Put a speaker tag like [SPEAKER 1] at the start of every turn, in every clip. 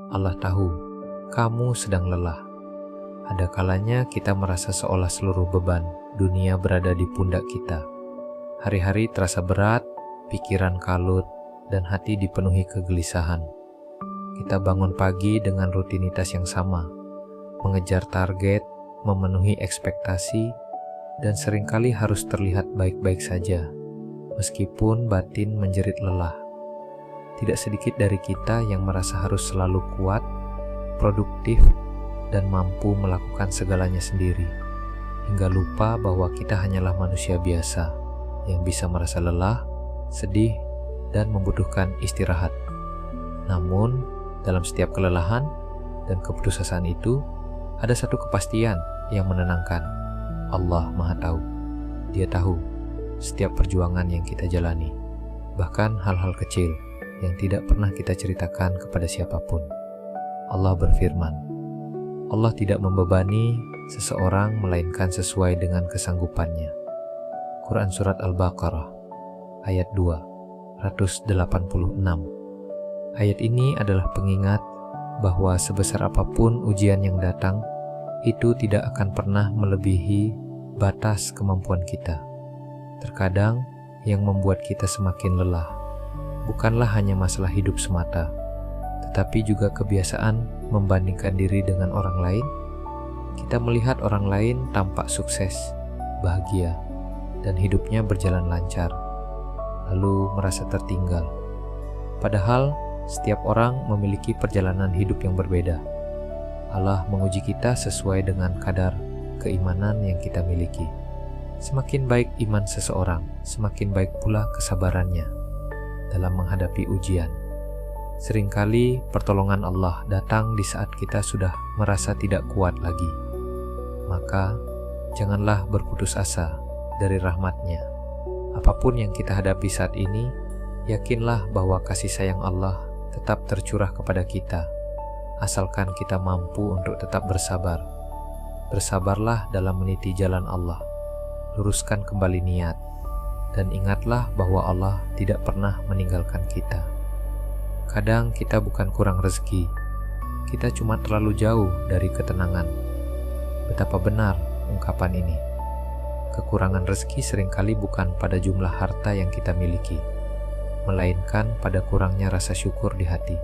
[SPEAKER 1] Allah tahu kamu sedang lelah. Ada kalanya kita merasa seolah seluruh beban dunia berada di pundak kita. Hari-hari terasa berat, pikiran kalut, dan hati dipenuhi kegelisahan. Kita bangun pagi dengan rutinitas yang sama, mengejar target, memenuhi ekspektasi, dan seringkali harus terlihat baik-baik saja, meskipun batin menjerit lelah. Tidak sedikit dari kita yang merasa harus selalu kuat, produktif, dan mampu melakukan segalanya sendiri, hingga lupa bahwa kita hanyalah manusia biasa yang bisa merasa lelah, sedih, dan membutuhkan istirahat. Namun, dalam setiap kelelahan dan keputusasaan itu, ada satu kepastian yang menenangkan. Allah Maha Tahu. Dia tahu setiap perjuangan yang kita jalani, bahkan hal-hal kecil yang tidak pernah kita ceritakan kepada siapapun. Allah berfirman, Allah tidak membebani seseorang melainkan sesuai dengan kesanggupannya. Quran Surat Al-Baqarah ayat 286. Ayat ini adalah pengingat bahwa sebesar apapun ujian yang datang, itu tidak akan pernah melebihi batas kemampuan kita. Terkadang yang membuat kita semakin lelah bukanlah hanya masalah hidup semata, tetapi juga kebiasaan membandingkan diri dengan orang lain. Kita melihat orang lain tampak sukses, bahagia, dan hidupnya berjalan lancar, lalu merasa tertinggal. Padahal setiap orang memiliki perjalanan hidup yang berbeda. Allah menguji kita sesuai dengan kadar keimanan yang kita miliki. Semakin baik iman seseorang, semakin baik pula kesabarannya dalam menghadapi ujian. Seringkali pertolongan Allah datang di saat kita sudah merasa tidak kuat lagi. Maka janganlah berputus asa dari rahmat-Nya. Apapun yang kita hadapi saat ini, yakinlah bahwa kasih sayang Allah tetap tercurah kepada kita, asalkan kita mampu untuk tetap bersabar. Bersabarlah dalam meniti jalan Allah, luruskan kembali niat, dan ingatlah bahwa Allah tidak pernah meninggalkan kita. Kadang kita bukan kurang rezeki, kita cuma terlalu jauh dari ketenangan. Betapa benar ungkapan ini. Kekurangan rezeki seringkali bukan pada jumlah harta yang kita miliki, melainkan pada kurangnya rasa syukur di hati.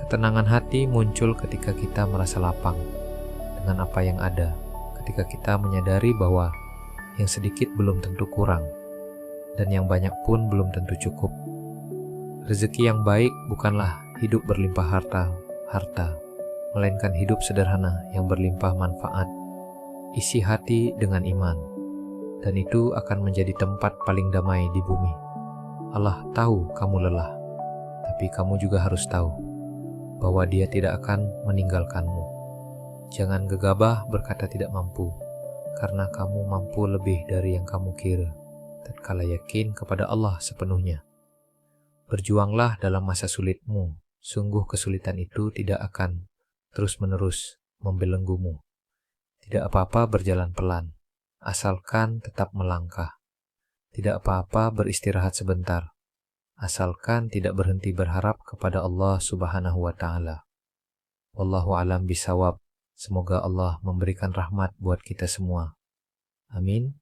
[SPEAKER 1] Ketenangan hati muncul ketika kita merasa lapang dengan apa yang ada, ketika kita menyadari bahwa yang sedikit belum tentu kurang, dan yang banyak pun belum tentu cukup. Rezeki yang baik bukanlah hidup berlimpah harta, melainkan hidup sederhana yang berlimpah manfaat. Isi hati dengan iman, dan itu akan menjadi tempat paling damai di bumi. Allah tahu kamu lelah, tapi kamu juga harus tahu bahwa Dia tidak akan meninggalkanmu. Jangan gegabah berkata tidak mampu, karena kamu mampu lebih dari yang kamu kira, tatkala yakin kepada Allah sepenuhnya. Berjuanglah dalam masa sulitmu, sungguh kesulitan itu tidak akan terus-menerus membelenggumu. Tidak apa-apa berjalan pelan, asalkan tetap melangkah. Tidak apa-apa beristirahat sebentar, asalkan tidak berhenti berharap kepada Allah Subhanahu wa Ta'ala. Wallahu a'lam bishawab. Semoga Allah memberikan rahmat buat kita semua. Amin.